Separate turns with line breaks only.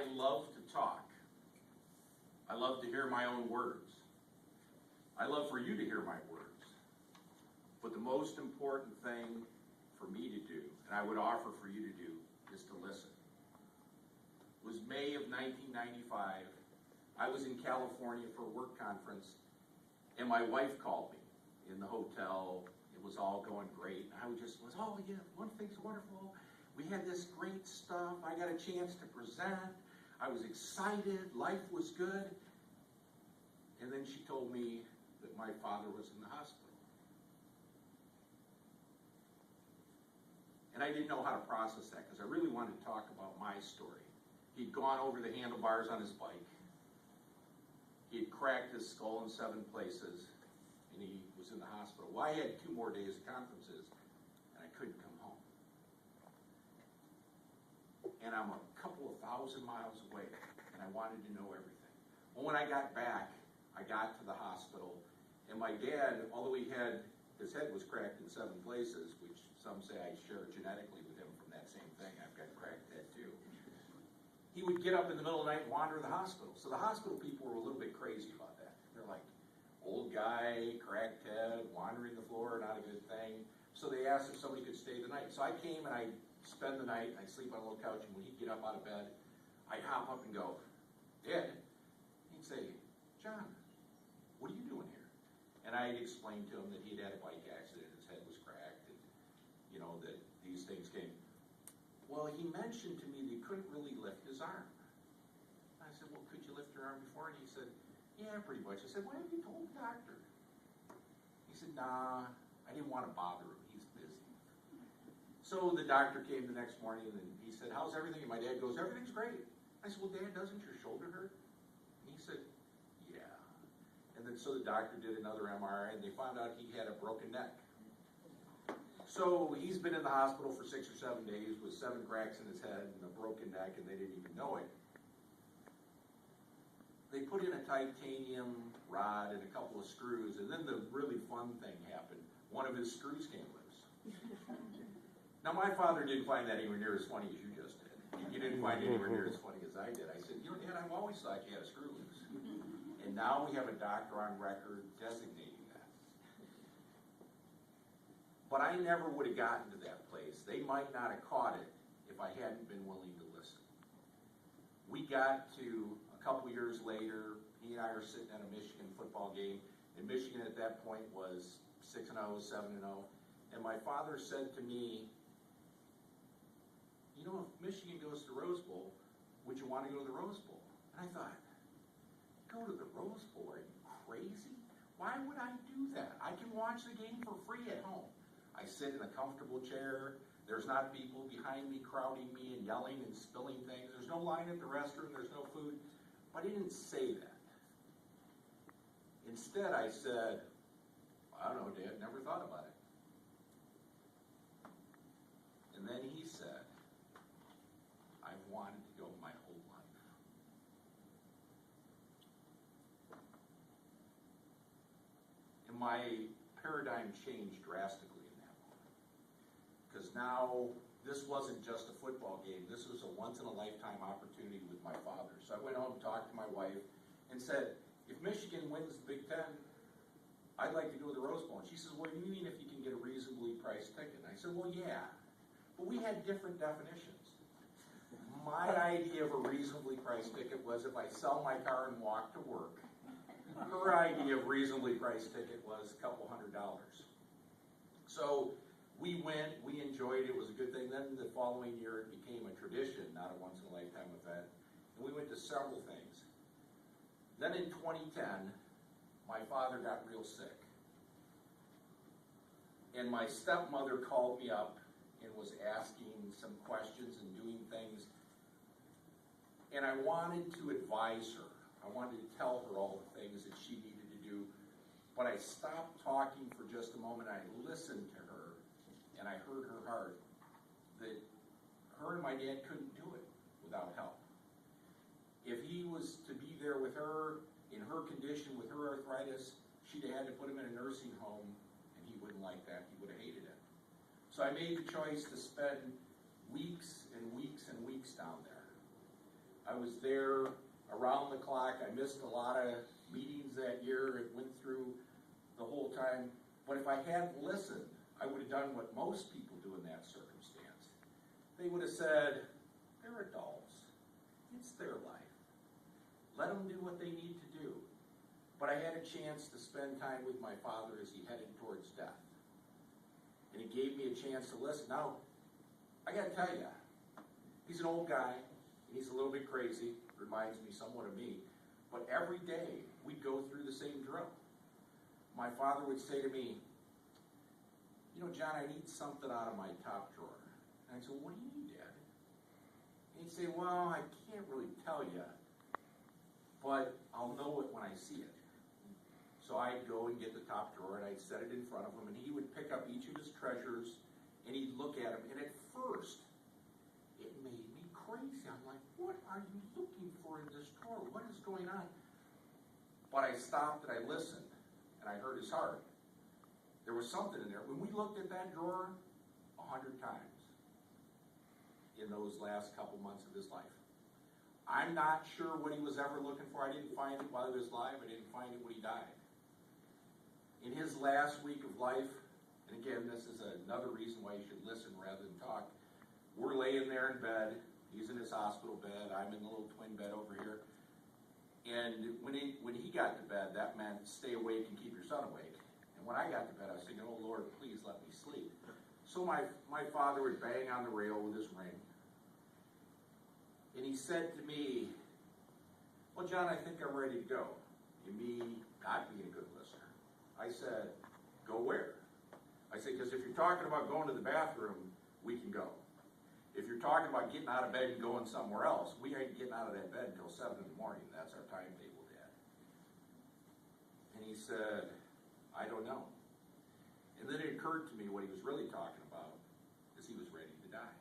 I love to talk. I love to hear my own words. I love for you to hear my words. But the most important thing for me to do, and I would offer for you to do, is to listen. It was May of 1995. I was in California for a work conference, and my wife called me in the hotel. It was all going great. And I was, oh yeah, one thing's wonderful. We had this great stuff. I got a chance to present. I was excited. Life was good. And then she told me that my father was in the hospital. And I didn't know how to process that because I really wanted to talk about my story. He'd gone over the handlebars on his bike. He had cracked his skull in 7 places, and he was in the hospital. Well, I had 2 more days of conferences, and I couldn't come home. And I'm a couple of thousand miles away, and I wanted to know everything. Well, when I got back, I got to the hospital, and my dad, although his head was cracked in 7 places, which some say I share genetically with him from that same thing. I've got a cracked head too. He would get up in the middle of the night and wander the hospital. So the hospital people were a little bit crazy about that. They're like, old guy, cracked head, wandering the floor, not a good thing. So they asked if somebody could stay the night. So I came and I'd spend the night, and I'd sleep on a little couch, and when he'd get up out of bed, I'd hop up and go, Dad. He'd say, John, what are you doing here? And I'd explain to him that he'd had a bike accident, his head was cracked, and you know, that these things came. Well, he mentioned to me that he couldn't really lift his arm. I said, well, could you lift your arm before? And he said, yeah, pretty much. I said, why have you told the doctor? He said, nah, I didn't want to bother him. He's busy. So the doctor came the next morning, and he said, how's everything? And my dad goes, everything's great. I said, well, Dad, doesn't your shoulder hurt? And he said, yeah. And then so the doctor did another MRI, and they found out he had a broken neck. So he's been in the hospital for 6 or 7 days with 7 cracks in his head and a broken neck, and they didn't even know it. They put in a titanium rod and a couple of screws, and then the really fun thing happened. One of his screws came loose. Now, my father didn't find that anywhere near as funny as you just did. You didn't find it anywhere near as funny as I did. I said, you know, Dad, I've always thought you had a screw loose. And now we have a doctor on record designating that. But I never would have gotten to that place. They might not have caught it if I hadn't been willing to listen. We got to, a couple years later, he and I are sitting at a Michigan football game, and Michigan at that point was 6-0, 7-0, and my father said to me, you know, if Michigan goes to the Rose Bowl, would you want to go to the Rose Bowl? And I thought, go to the Rose Bowl? Are you crazy? Why would I do that? I can watch the game for free at home. I sit in a comfortable chair. There's not people behind me crowding me and yelling and spilling things. There's no line at the restroom. There's no food. But I didn't say that. Instead, I said, I don't know, Dad, never thought about it. And then he said, I've wanted to go my whole life. And my paradigm changed drastically in that moment. Because now, this wasn't just a football game. This was a once-in-a-lifetime opportunity with my father. So I went home and talked to my wife and said, if Michigan wins the Big Ten, I'd like to go to the Rose Bowl. And she says, what do you mean if you can get a reasonably priced ticket? And I said, well, yeah. But we had different definitions. My idea of a reasonably priced ticket was if I sell my car and walk to work. Her idea of reasonably priced ticket was a couple $100. So we went, we enjoyed it, it was a good thing. Then the following year it became a tradition, not a once-in-a-lifetime event. And we went to several things. Then in 2010, my father got real sick. And my stepmother called me up and was asking some questions and doing things. And I wanted to advise her. I wanted to tell her all the things that she needed to do. But I stopped talking for just a moment. I listened to her, and I heard her heart, that her and my dad couldn't do it without help. If he was to be there with her, in her condition, with her arthritis, she'd have had to put him in a nursing home, and he wouldn't like that. He would have hated it. So I made the choice to spend weeks and weeks and weeks down there. I was there around the clock. I missed a lot of meetings that year. It went through the whole time. But if I hadn't listened, I would have done what most people do in that circumstance. They would have said, they're adults. It's their life. Let them do what they need to do. But I had a chance to spend time with my father as he headed towards death. And it gave me a chance to listen. Now, I got to tell you, he's an old guy, and he's a little bit crazy, reminds me somewhat of me, but every day we'd go through the same drill. My father would say to me, you know, John, I need something out of my top drawer. And I'd say, well, what do you need, Dad? And he'd say, well, I can't really tell you, but I'll know it when I see it. So I'd go and get the top drawer, and I'd set it in front of him, and he would pick up each of his treasures, and he'd look at them, and at first, it made me crazy. I'm like, what are you looking for in this drawer? What is going on? But I stopped and I listened, and I heard his heart. There was something in there. When we looked at that drawer 100 times in those last couple months of his life. I'm not sure what he was ever looking for. I didn't find it while he was alive. I didn't find it when he died. In his last week of life, and again, this is another reason why you should listen rather than talk, we're laying there in bed. He's in his hospital bed. I'm in the little twin bed over here. And when he got to bed, that meant stay awake and keep your son awake. And when I got to bed, I was thinking, oh, Lord, please let me sleep. So my father would bang on the rail with his ring. And he said to me, well, John, I think I'm ready to go. And me not being a good listener, I said, go where? I said, because if you're talking about going to the bathroom, we can go. If you're talking about getting out of bed and going somewhere else, we ain't getting out of that bed until 7 in the morning. That's our timetable, Dad. And he said, I don't know. And then it occurred to me what he was really talking about is he was ready to die.